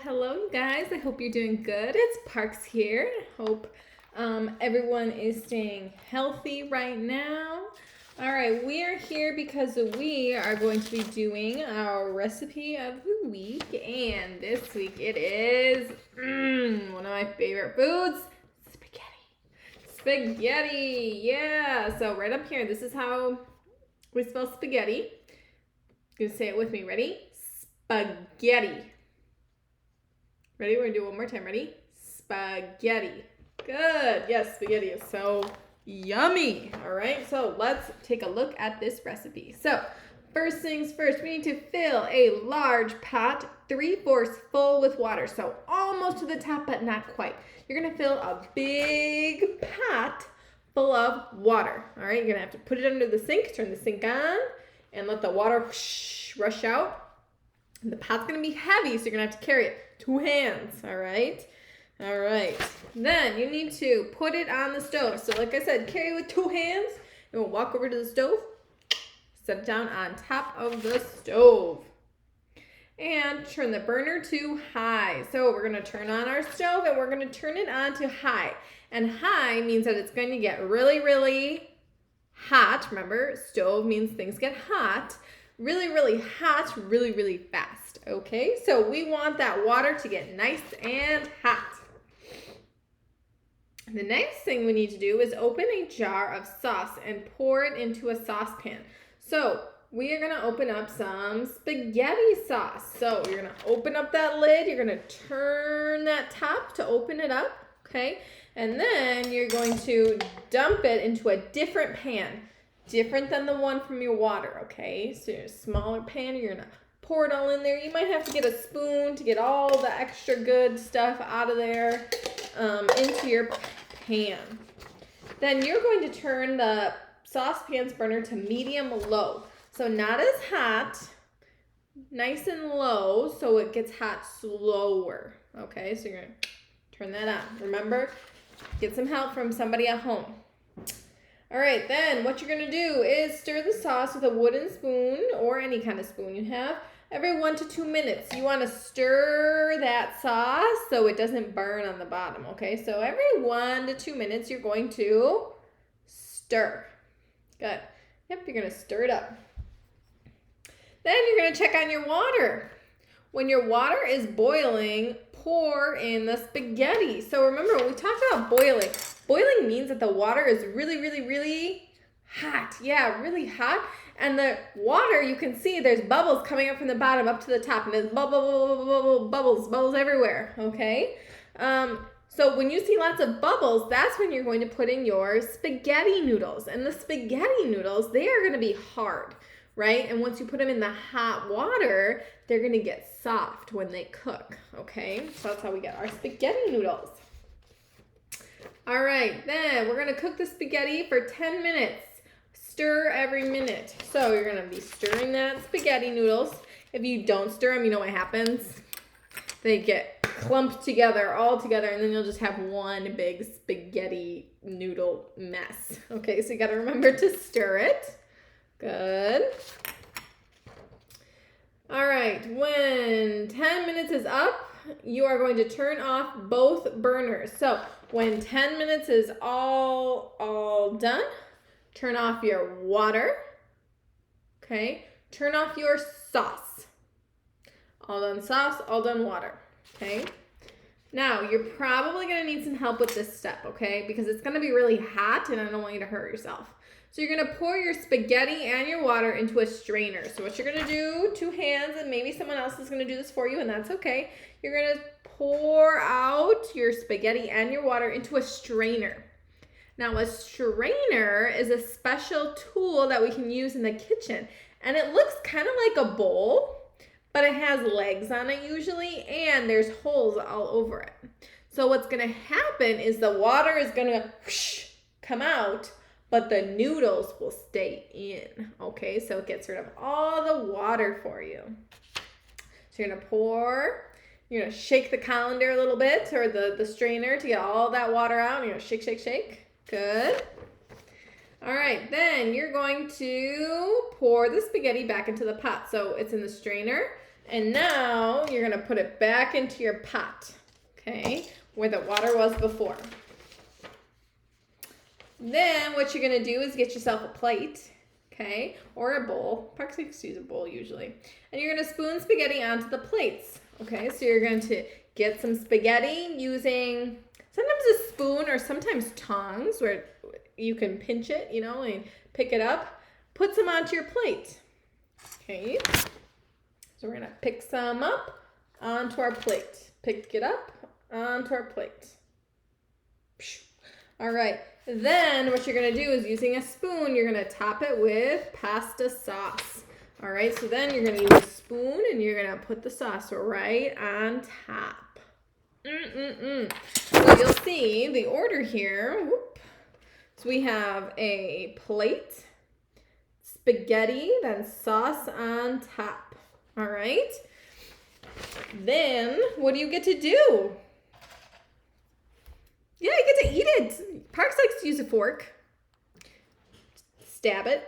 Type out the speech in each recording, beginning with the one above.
Hello, you guys. I hope you're doing good. It's Parks here. Hope everyone is staying healthy right now. All right, we are here because we are going to be doing our recipe of the week, and this week it is one of my favorite foods, spaghetti. Yeah, so right up here, this is how we spell spaghetti. You can say it with me. Ready? Spaghetti. Ready? We're gonna do it one more time. Ready? Spaghetti. Good. Yes, spaghetti is so yummy. All right, so let's take a look at this recipe. So first things first, we need to fill a large pot 3/4 full with water. So almost to the top, but not quite. You're gonna fill a big pot full of water. All right, you're gonna have to put it under the sink, turn the sink on, and let the water rush out. The pot's gonna be heavy, so you're gonna have to carry it 2 hands, all right? All right. Then you need to put it on the stove. So like I said, carry it with 2 hands, and we'll walk over to the stove, set it down on top of the stove, and turn the burner to high. So we're gonna turn on our stove, and we're gonna turn it on to high. And high means that it's going to get really, really hot. Remember, stove means things get hot. Really, really hot, really, really fast, okay? So we want that water to get nice and hot. The next thing we need to do is open a jar of sauce and pour it into a saucepan. So we are gonna open up some spaghetti sauce. So you're gonna open up that lid, you're gonna turn that top to open it up, okay? And then you're going to dump it into a different pan. Different than the one from your water, okay? So your smaller pan, you're gonna pour it all in there. You might have to get a spoon to get all the extra good stuff out of there into your pan. Then you're going to turn the saucepan's burner to medium low. So not as hot, nice and low, so it gets hot slower, okay? So you're gonna turn that on. Remember, get some help from somebody at home. All right, then what you're gonna do is stir the sauce with a wooden spoon or any kind of spoon you have every 1 to 2 minutes. You wanna stir that sauce so it doesn't burn on the bottom, okay? So every 1 to 2 minutes, you're going to stir. Good. Yep, you're gonna stir it up. Then you're gonna check on your water. When your water is boiling, pour in the spaghetti. So remember, when we talked about boiling, boiling means that the water is really, really, really hot. Yeah, really hot. And the water, you can see there's bubbles coming up from the bottom up to the top. And there's bubbles everywhere, okay? So when you see lots of bubbles, that's when you're going to put in your spaghetti noodles. And the spaghetti noodles, they are going to be hard, right? And once you put them in the hot water, they're going to get soft when they cook, okay? So that's how we get our spaghetti noodles. All right, then we're gonna cook the spaghetti for 10 minutes. Stir every minute. So you're gonna be stirring that spaghetti noodles. If you don't stir them, you know what happens? They get clumped together, all together, and then you'll just have one big spaghetti noodle mess. Okay, so you gotta remember to stir it. Good. All right, when 10 minutes is up, you are going to turn off both burners. So when 10 minutes is all done, turn off your water, okay? Turn off your sauce. All done sauce, all done water, okay? Now, you're probably gonna need some help with this step, okay? Because it's gonna be really hot and I don't want you to hurt yourself. So you're gonna pour your spaghetti and your water into a strainer. So what you're gonna do, 2 hands, and maybe someone else is gonna do this for you, and that's okay. You're gonna pour out your spaghetti and your water into a strainer. Now a strainer is a special tool that we can use in the kitchen. And it looks kind of like a bowl, but it has legs on it usually, and there's holes all over it. So what's gonna happen is the water is gonna come out, but the noodles will stay in, okay? So it gets rid of all the water for you. So you're gonna pour, you're gonna shake the colander a little bit, or the strainer, to get all that water out. You're gonna shake, shake, shake. Good. All right, then you're going to pour the spaghetti back into the pot. So it's in the strainer, And now you're gonna put it back into your pot, okay, where the water was before. Then what you're gonna do is get yourself a plate, okay, or a bowl. Parks likes to use a bowl usually. And you're gonna spoon spaghetti onto the plates, okay? So you're going to get some spaghetti using sometimes a spoon or sometimes tongs where you can pinch it, you know, and pick it up. Put some onto your plate, okay? So we're gonna pick some up onto our plate. Pick it up onto our plate. All right, then what you're gonna do is using a spoon, you're gonna top it with pasta sauce. All right, so then you're gonna use a spoon and you're gonna put the sauce right on top. So you'll see the order here. Whoop. So we have a plate, spaghetti, then sauce on top. All right. Then what do you get to do? Yeah, you get to eat it. Parks likes to use a fork. Stab it.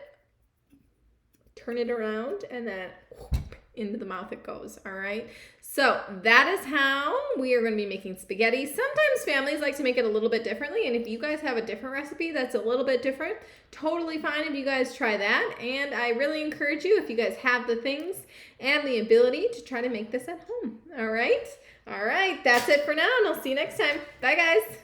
Turn it around and then whoop, into the mouth it goes. All right. So that is how we are going to be making spaghetti. Sometimes families like to make it a little bit differently. And if you guys have a different recipe that's a little bit different, totally fine if you guys try that. And I really encourage you, if you guys have the things and the ability, to try to make this at home. All right. All right. That's it for now. And I'll see you next time. Bye, guys.